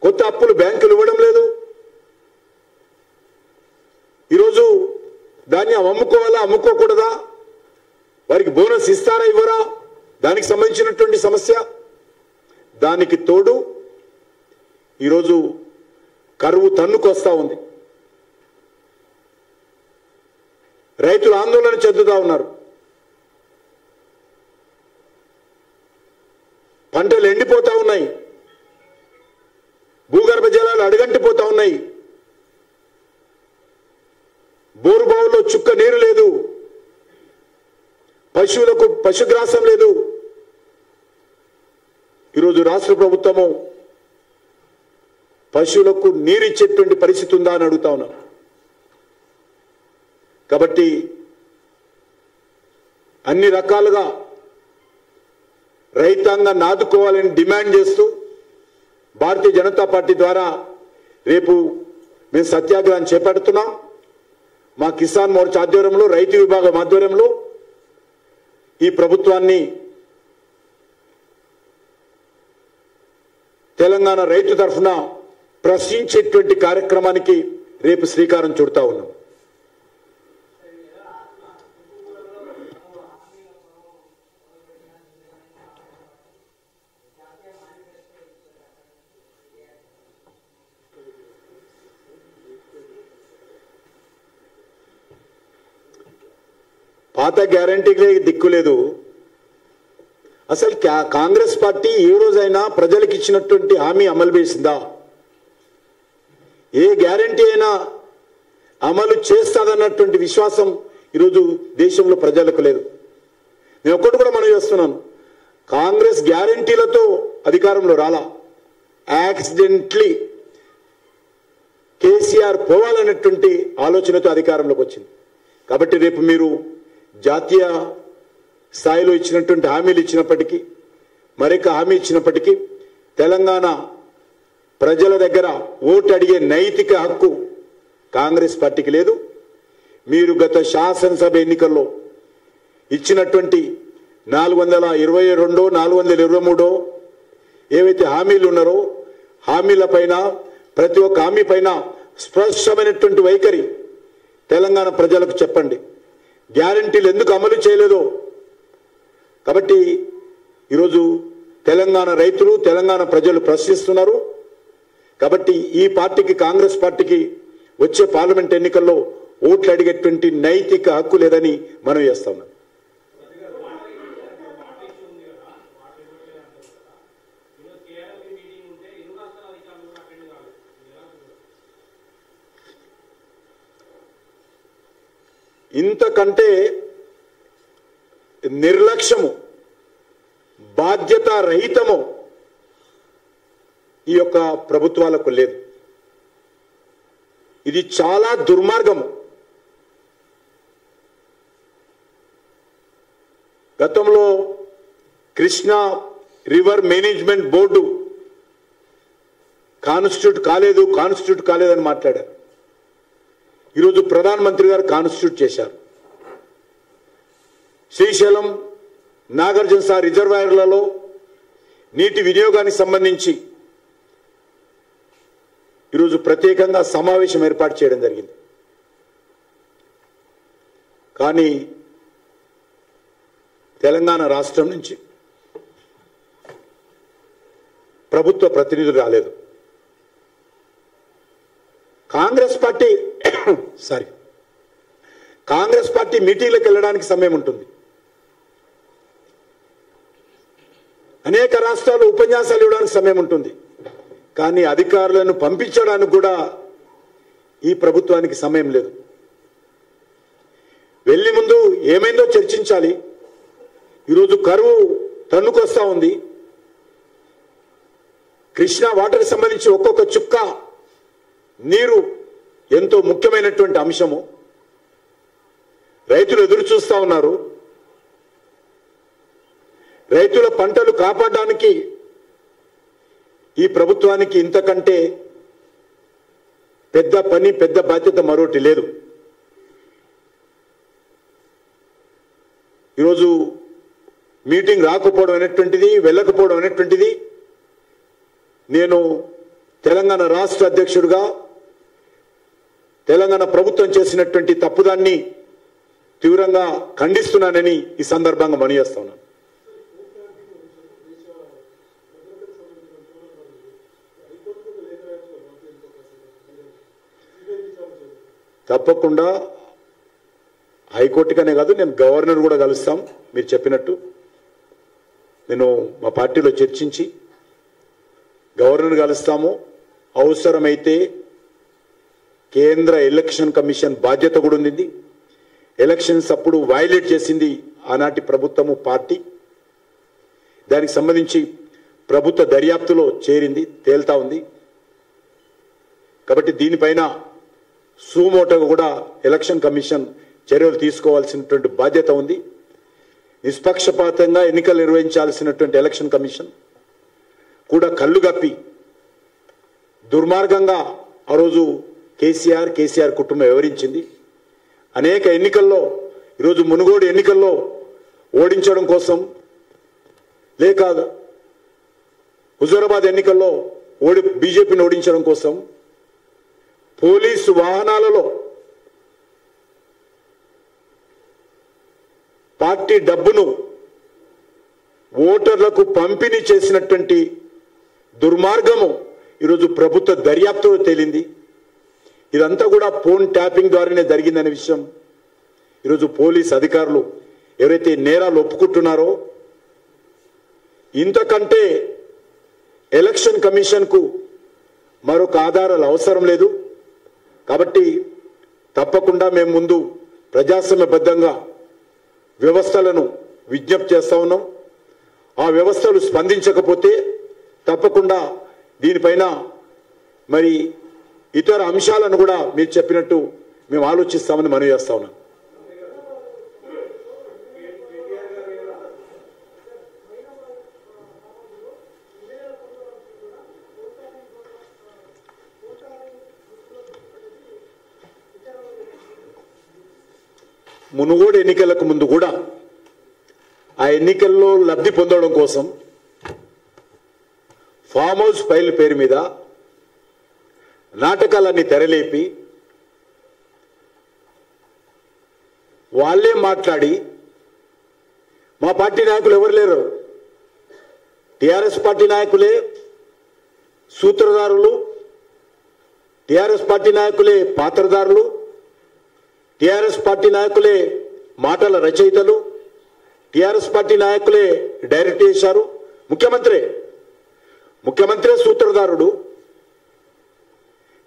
S1: కొత్త అప్పులు బ్యాంకులు ఇవ్వడం లేదు. ఈరోజు దాన్ని అమ్ముకోవాలా అమ్ముకోకూడదా, వారికి బోనస్ ఇస్తారా ఇవ్వరా, దానికి సంబంధించినటువంటి సమస్య. దానికి తోడు ఈరోజు కరువు తన్నుకొస్తా ఉంది, రైతులు ఆందోళన చెందుతా ఉన్నారు, పంటలు ఎండిపోతా ఉన్నాయి, భూగర్భ జలాలు అడుగంటిపోతా ఉన్నాయి, బోరుబావుల్లో చుక్క నీరు లేదు, పశువులకు పశుగ్రాసం లేదు. ఈరోజు రాష్ట్ర ప్రభుత్వము పశువులకు నీరు ఇచ్చేటువంటి పరిస్థితి ఉందా అని అడుగుతా ఉన్నాను. కాబట్టి అన్ని రకాలుగా రైతాంగాన్ని ఆదుకోవాలని డిమాండ్ చేస్తూ భారతీయ జనతా పార్టీ ద్వారా రేపు మేము సత్యాగ్రహం చేపడుతున్నాం. మా కిసాన్ మోర్చా ఆధ్వర్యంలో, రైతు విభాగం ఆధ్వర్యంలో ఈ ప్రభుత్వాన్ని తెలంగాణ రైతు తరఫున ప్రశ్నించేటువంటి కార్యక్రమానికి రేపు శ్రీకారం చుడతా ఉన్నాం. పాత గ్యారంటీలే దిక్కులేదు. అసలు కాంగ్రెస్ పార్టీ ఏ రోజైనా ప్రజలకు ఇచ్చినటువంటి హామీ అమలు చేసిందా? ఏ గ్యారంటీ అయినా అమలు చేస్తాదన్నటువంటి విశ్వాసం ఈరోజు దేశంలో ప్రజలకు లేదు. నేను ఒక్కటి కూడా మనం చేస్తున్నాను, కాంగ్రెస్ గ్యారంటీలతో అధికారంలో రాలా, యాక్సిడెంట్లీ కేసీఆర్ పోవాలన్నటువంటి ఆలోచనతో అధికారంలోకి వచ్చింది. కాబట్టి రేపు మీరు జాతీయ స్థాయిలో ఇచ్చినటువంటి హామీలు ఇచ్చినప్పటికీ, మరొక హామీ ఇచ్చినప్పటికీ తెలంగాణ ప్రజల దగ్గర ఓటు అడిగే నైతిక హక్కు కాంగ్రెస్ పార్టీకి లేదు. మీరు గత శాసనసభ ఎన్నికల్లో ఇచ్చినటువంటి 422 423 ఏవైతే హామీలు ఉన్నారో హామీల పైన ప్రతి ఒక్క హామీ పైన స్పష్టమైనటువంటి వైఖరి తెలంగాణ ప్రజలకు చెప్పండి. గ్యారంటీలు ఎందుకు అమలు చేయలేదో. కాబట్టి ఈరోజు తెలంగాణ రైతులు, తెలంగాణ ప్రజలు ప్రశ్నిస్తున్నారు. కాబట్టి ఈ పార్టీకి, కాంగ్రెస్ పార్టీకి వచ్చే పార్లమెంట్ ఎన్నికల్లో ఓట్లు అడిగేటువంటి నైతిక హక్కు లేదని మనం చేస్తా ఉన్నాం. ఇంతకంటే నిర్లక్ష్యము, బాధ్యత రహితము ఈ యొక్క ప్రభుత్వాలకు లేదు. ఇది చాలా దుర్మార్గము. గతంలో Krishna river management board constitute కాలేదని మాట్లాడారు. ఈరోజు ప్రధానమంత్రి గారు కాన్స్టిట్యూట్ చేశారు. శ్రీశైలం, నాగార్జున సాగర్ రిజర్వాయర్లలో నీటి వినియోగానికి సంబంధించి ఈరోజు ప్రత్యేకంగా సమావేశం ఏర్పాటు చేయడం జరిగింది. కానీ తెలంగాణ రాష్ట్రం నుంచి ప్రభుత్వ ప్రతినిధులు రాలేదు. కాంగ్రెస్ పార్టీ మీటింగ్లకు వెళ్ళడానికి సమయం ఉంటుంది. అనేక రాష్ట్రాలు ఉపన్యాసాలు ఇవ్వడానికి సమయం ఉంటుంది. కానీ అధికారులను పంపించడానికి కూడా ఈ ప్రభుత్వానికి సమయం లేదు. వెళ్ళి ముందు ఏమైందో చర్చించాలి. ఈరోజు కరువు తన్నుకొస్తా ఉంది. కృష్ణా వాటర్కి సంబంధించి ఒక్కొక్క చుక్క నీరు ఎంతో ముఖ్యమైనటువంటి అంశము. రైతులు ఎదురు చూస్తా ఉన్నారు. రైతుల పంటలు కాపాడడానికి ఈ ప్రభుత్వానికి ఇంతకంటే పెద్ద పని, పెద్ద బాధ్యత మరొకటి లేదు. ఈరోజు మీటింగ్ రాకపోవడం అనేటువంటిది, వెళ్ళకపోవడం అనేటువంటిది నేను తెలంగాణ రాష్ట్ర అధ్యక్షుడిగా తెలంగాణ ప్రభుత్వం చేసినటువంటి తప్పుదాన్ని తీవ్రంగా ఖండిస్తున్నానని ఈ సందర్భంగా మనవి చేస్తా ఉన్నాను. తప్పకుండా హైకోర్టుకనే కాదు, నేను గవర్నర్ కూడా కలుస్తాం. మీరు చెప్పినట్టు నేను మా పార్టీలో చర్చించి గవర్నర్ కలుస్తాము. అవసరమైతే కేంద్ర ఎలక్షన్ కమిషన్ బాధ్యత కూడా ఉంది. ఎలక్షన్స్ అప్పుడు వైలేట్ చేసింది ఆనాటి ప్రభుత్వము, పార్టీ. దానికి సంబంధించి ప్రభుత్వ దర్యాప్తులో చేరింది, తేల్తా ఉంది. కాబట్టి దీనిపైన సుమోటోగా కూడా ఎలక్షన్ కమిషన్ చర్యలు తీసుకోవాల్సినటువంటి బాధ్యత ఉంది. నిష్పక్షపాతంగా ఎన్నికలు నిర్వహించాల్సినటువంటి ఎలక్షన్ కమిషన్ కూడా కళ్ళు గప్పి దుర్మార్గంగా ఆ రోజు కేసీఆర్ కుటుంబం వివరించింది. అనేక ఎన్నికల్లో, ఈరోజు మునుగోడు ఎన్నికల్లో ఓడించడం కోసం, లేక హుజూరాబాద్ ఎన్నికల్లో బీజేపీని ఓడించడం కోసం పోలీసు వాహనాలలో పార్టీ డబ్బును ఓటర్లకు పంపిణీ చేసినటువంటి దుర్మార్గము ఈరోజు ప్రభుత్వ దర్యాప్తులో తేలింది. ఇదంతా కూడా ఫోన్ ట్యాపింగ్ ద్వారానే జరిగిందనే విషయం ఈరోజు పోలీస్ అధికారులు ఎవరైతే నేరాలు ఒప్పుకుంటున్నారో, ఇంతకంటే ఎలక్షన్ కమిషన్కు మరొక ఆధారాలు అవసరం లేదు. కాబట్టి తప్పకుండా మేము ముందు ప్రజాస్వామ్యబద్ధంగా వ్యవస్థలను విజ్ఞప్తి చేస్తా ఉన్నాం. ఆ వ్యవస్థలు స్పందించకపోతే తప్పకుండా దీనిపైన మరి ఇతర అంశాలను కూడా మీరు చెప్పినట్టు మేము ఆలోచిస్తామని మనవి చేస్తా ఉన్నాం. మునుగోడు ఎన్నికలకు ముందు కూడా ఆ ఎన్నికల్లో లబ్ధి పొందడం కోసం ఫామ్ హౌస్ ఫైల్ పేరు మీద నాటకాలన్నీ తెరలేపి వాళ్ళే మాట్లాడి, మా పార్టీ నాయకులు ఎవరు లేరు, టిఆర్ఎస్ పార్టీ నాయకులే సూత్రధారులు, టిఆర్ఎస్ పార్టీ నాయకులే పాత్రధారులు, టిఆర్ఎస్ పార్టీ నాయకులే మాటల రచయితలు, టిఆర్ఎస్ పార్టీ నాయకులే డైరెక్ట్ చేశారు. ముఖ్యమంత్రి సూత్రధారుడు,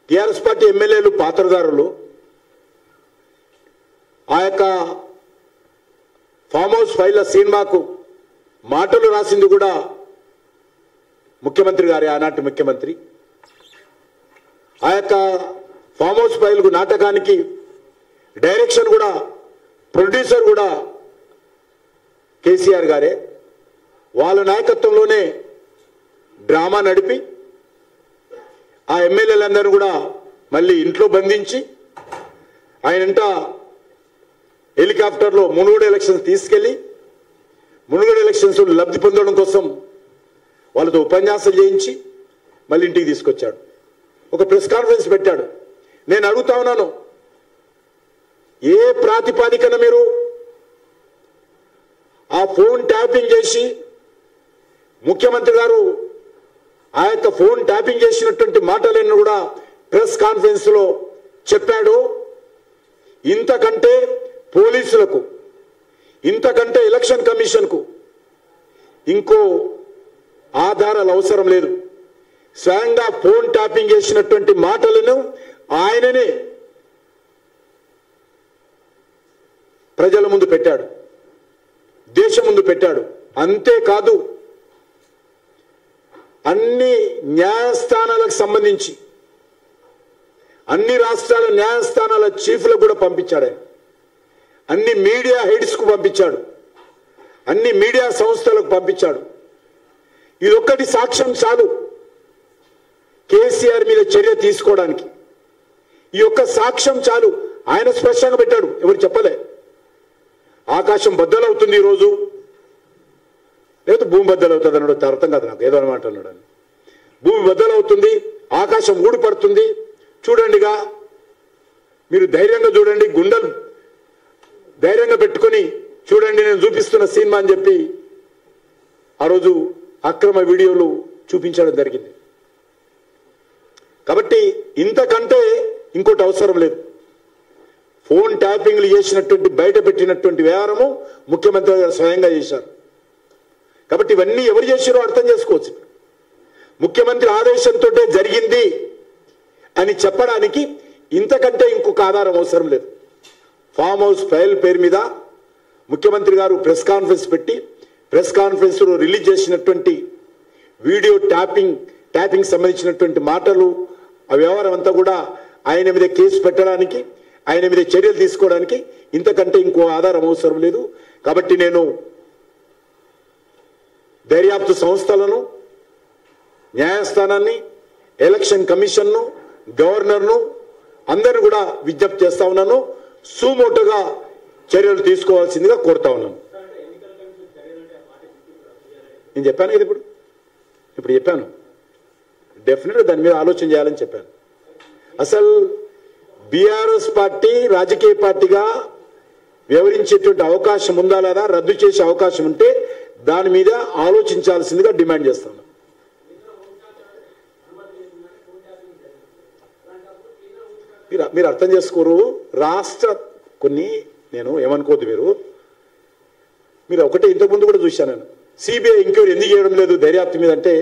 S1: టిఆర్ఎస్ పార్టీ ఎమ్మెల్యేలు పాత్రధారులు. ఆ యొక్క ఫామ్ హౌస్ ఫైళ్ల సినిమాకు మాటలు రాసింది కూడా ముఖ్యమంత్రి గారి, ఆనాటి ముఖ్యమంత్రి. ఆ యొక్క ఫామ్ హౌస్ ఫైల్కు నాటకానికి డైరెక్షన్ కూడా, ప్రొడ్యూసర్ కూడా కేసీఆర్ గారే. వాళ్ళ నాయకత్వంలోనే డ్రామా నడిపి ఆ ఎమ్మెల్యేలందరూ కూడా మళ్ళీ ఇంట్లో బంధించి ఆయనంట హెలికాప్టర్లో మునుగోడు ఎలక్షన్స్ తీసుకెళ్లి మునుగోడు ఎలక్షన్స్ లబ్ధి పొందడం కోసం వాళ్ళతో ఉపన్యాసం చేయించి మళ్ళీ ఇంటికి తీసుకొచ్చాడు. ఒక ప్రెస్ కాన్ఫరెన్స్ పెట్టాడు. నేను అడుగుతా ఉన్నాను, ఏ ప్రాతిపాదికన మీరు ఆ ఫోన్ ట్యాపింగ్ చేసి ముఖ్యమంత్రి గారు ఆ యొక్క ఫోన్ ట్యాపింగ్ చేసినటువంటి మాటలను కూడా ప్రెస్ కాన్ఫరెన్స్ లో చెప్పాడు? ఇంతకంటే పోలీసులకు, ఇంతకంటే ఎలక్షన్ కమిషన్ కు ఇంకో ఆధారాలు అవసరం లేదు. స్వయంగా ఫోన్ ట్యాపింగ్ చేసినటువంటి మాటలను ఆయననే ప్రజల ముందు పెట్టాడు, దేశం ముందు పెట్టాడు. అంతేకాదు అన్ని న్యాయస్థానాలకు సంబంధించి అన్ని రాష్ట్రాల న్యాయస్థానాల చీఫ్లకు కూడా పంపించాడు. అన్ని మీడియా హెడ్స్ కు పంపించాడు, అన్ని మీడియా సంస్థలకు పంపించాడు. ఇదొక్కటి సాక్ష్యం చాలు కేసీఆర్ మీద చర్య తీసుకోవడానికి. ఈ ఒక్క సాక్ష్యం చాలు. ఆయన స్పష్టంగా పెట్టాడు, ఎవరు చెప్పలే. ఆకాశం బద్దలవుతుంది ఈరోజు, లేదా భూమి బద్దలవుతుంది అన్నాడు. అర్థం కాదు నాకు, ఏదో అనమాట అన్నాడు. భూమి బద్దలవుతుంది, ఆకాశం ఊడిపడుతుంది, చూడండిగా మీరు ధైర్యంగా చూడండి, గుండెలు ధైర్యంగా పెట్టుకొని చూడండి, నేను చూపిస్తున్న సినిమా అని చెప్పి ఆ రోజు అక్రమ వీడియోలు చూపించడం జరిగింది. కాబట్టి ఇంతకంటే ఇంకోటి అవసరం లేదు. ఫోన్ ట్యాపింగ్లు చేసినటువంటి, బయట పెట్టినటువంటి వ్యవహారము ముఖ్యమంత్రి గారు స్వయంగా చేశారు. కాబట్టి ఇవన్నీ ఎవరు చేశారో అర్థం చేసుకోవచ్చు. ముఖ్యమంత్రి ఆదేశంతో జరిగింది అని చెప్పడానికి ఇంతకంటే ఇంకొక ఆధారం అవసరం లేదు. ఫామ్ హౌస్ ఫైల్ పేరు మీద ముఖ్యమంత్రి గారు ప్రెస్ కాన్ఫరెన్స్ పెట్టి, ప్రెస్ కాన్ఫరెన్స్ లో రిలీజ్ చేసినటువంటి వీడియో ట్యాపింగ్ సంబంధించినటువంటి మాటలు, ఆ వ్యవహారం అంతా కూడా ఆయన మీద కేసు పెట్టడానికి, ఆయన మీద చర్యలు తీసుకోవడానికి ఇంతకంటే ఇంకో ఆధారం అవసరం లేదు. కాబట్టి నేను దర్యాప్తు సంస్థలను, న్యాయస్థానాన్ని, ఎలక్షన్ కమిషన్ను, గవర్నర్ను అందరూ కూడా విజ్ఞప్తి చేస్తా ఉన్నాను, సుమోటోగా చర్యలు తీసుకోవాల్సిందిగా కోరుతా ఉన్నాను. నేను చెప్పాను కదా, ఇప్పుడు చెప్పాను, డెఫినెట్గా దాని మీద ఆలోచన చేయాలని చెప్పాను. అసలు బీఆర్ఎస్ పార్టీ రాజకీయ పార్టీగా వ్యవహరించేటువంటి అవకాశం ఉందా లేదా, రద్దు చేసే అవకాశం ఉంటే దాని మీద ఆలోచించాల్సిందిగా డిమాండ్ చేస్తాను. మీరు అర్థం చేసుకోరు. రాష్ట్ర కొన్ని నేను ఏమనుకోద్దు, మీరు ఒకటే ఇంతకుముందు కూడా చూశాను నేను, సిబిఐ ఎంక్వైరీ ఎందుకు చేయడం లేదు దర్యాప్తు మీద అంటే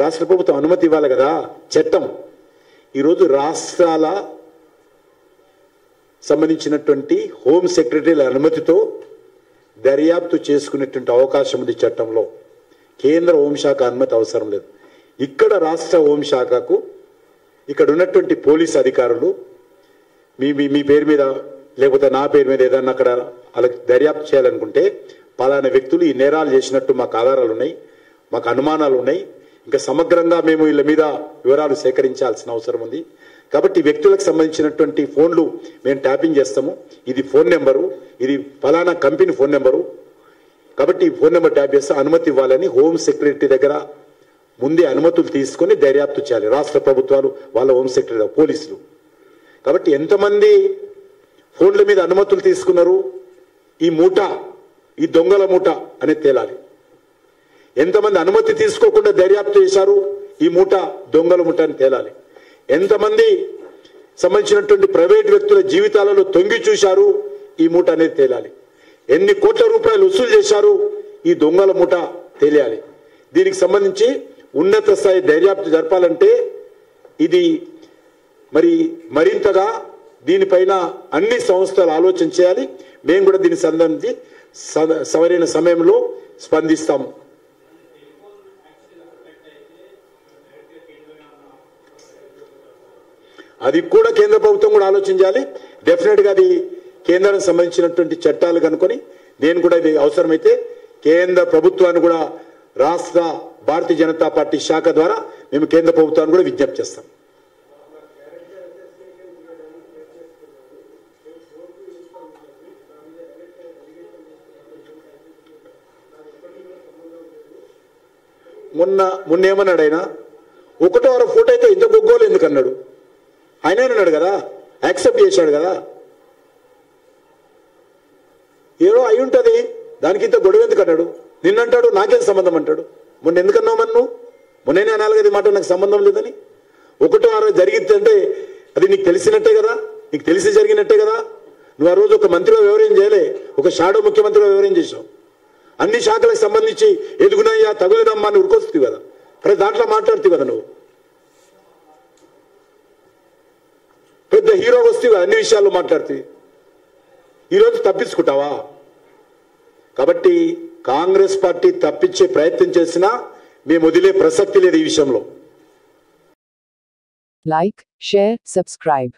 S1: రాష్ట్ర ప్రభుత్వం అనుమతి ఇవ్వాలి కదా, చట్టం. ఈరోజు రాష్ట్రాల సంబంధించినటువంటి హోం సెక్రటరీల అనుమతితో దర్యాప్తు చేసుకునేటువంటి అవకాశం ఉంది చట్టంలో. కేంద్ర హోంశాఖ అనుమతి అవసరం లేదు. ఇక్కడ రాష్ట్ర హోంశాఖకు ఇక్కడ ఉన్నటువంటి పోలీస్ అధికారులు మీ పేరు మీద లేకపోతే నా పేరు మీద ఏదన్నా అక్కడ అలా దర్యాప్తు చేయాలనుకుంటే, పలానా వ్యక్తులు ఈ నేరాలు చేసినట్టు మాకు ఆధారాలు ఉన్నాయి, మాకు అనుమానాలు ఉన్నాయి, ఇంకా సమగ్రంగా మేము వీళ్ళ మీద వివరాలు సేకరించాల్సిన అవసరం ఉంది. కాబట్టి వ్యక్తులకు సంబంధించినటువంటి ఫోన్లు మేము ట్యాపింగ్ చేస్తాము, ఇది ఫోన్ నెంబరు, ఇది ఫలానా కంపెనీ ఫోన్ నెంబరు, కాబట్టి ఈ ఫోన్ నెంబర్ ట్యాప్ చేస్తే అనుమతి ఇవ్వాలని హోమ్ సెక్రటరీ దగ్గర ముందే అనుమతులు తీసుకొని దర్యాప్తు చేయాలి రాష్ట్ర ప్రభుత్వాలు, వాళ్ళ హోమ్ సెక్రటరీ, పోలీసులు. కాబట్టి ఎంతమంది ఫోన్ల మీద అనుమతులు తీసుకున్నారు, ఈ మూట, ఈ దొంగల మూట అనేది తేలాలి. ఎంతమంది అనుమతి తీసుకోకుండా దర్యాప్తు చేశారు, ఈ మూట దొంగల మూట అని తేలాలి. ఎంతమంది సంబంధించినటువంటి ప్రైవేట్ వ్యక్తుల జీవితాలలో తొంగి చూశారు, ఈ మూట అనేది తేలాలి. ఎన్ని కోట్ల రూపాయలు వసూలు చేశారు, ఈ దొంగల మూట తెలియాలి. దీనికి సంబంధించి ఉన్నత స్థాయి దర్యాప్తు జరపాలంటే ఇది మరింతగా దీనిపైన అన్ని సంస్థలు ఆలోచన చేయాలి. మేము కూడా దీనికి సంబంధించి సరైన సమయంలో స్పందిస్తాం. అది కూడా కేంద్ర ప్రభుత్వం కూడా ఆలోచించాలి. డెఫినెట్గా అది కేంద్రానికి సంబంధించినటువంటి చట్టాలు కనుకొని నేను కూడా ఇది అవసరమైతే కేంద్ర ప్రభుత్వాన్ని కూడా రాష్ట్ర భారతీయ జనతా పార్టీ శాఖ ద్వారా మేము కేంద్ర ప్రభుత్వాన్ని కూడా విజ్ఞప్తి చేస్తాం. మొన్న ఏమన్నాడు ఆయన, 1వ ఫోటో అయితే ఇంత గొగ్గోలు ఎందుకు అన్నాడు. ఆయన అన్నాడు కదా, యాక్సెప్ట్ చేశాడు కదా, ఏదో అయి ఉంటుంది, దానికి ఇంత గొడవ ఎందుకు అన్నాడు. నిన్నంటాడు నాకేం సంబంధం అంటాడు. మొన్న ఎందుకన్నావు మరి నువ్వు? మొన్ననే అనాలి కదా మాట, నాకు సంబంధం లేదని. 1వ జరిగితే అంటే అది నీకు తెలిసినట్టే కదా, నీకు తెలిసి జరిగినట్టే కదా. నువ్వు ఆ రోజు ఒక మంత్రిగా వ్యవహారం చేయలే, ఒక షాడో ముఖ్యమంత్రిగా వ్యవహారం చేసావు. అన్ని శాఖలకు సంబంధించి ఎదుగునయ్యా తగులుదమ్మా అని ఉరికొస్తుంది కదా, ప్రతి దాంట్లో మాట్లాడుతుంది కదా. నువ్వు పెద్ద హీరోగా వస్తుంది కదా, అన్ని విషయాల్లో మాట్లాడుతుంది. ఈరోజు తప్పించుకుంటావా? కాబట్టి కాంగ్రెస్ పార్టీ తప్పించే ప్రయత్నం చేసినా మేము వదిలే ప్రసక్తి లేదు ఈ విషయంలో.
S4: Like, share, subscribe.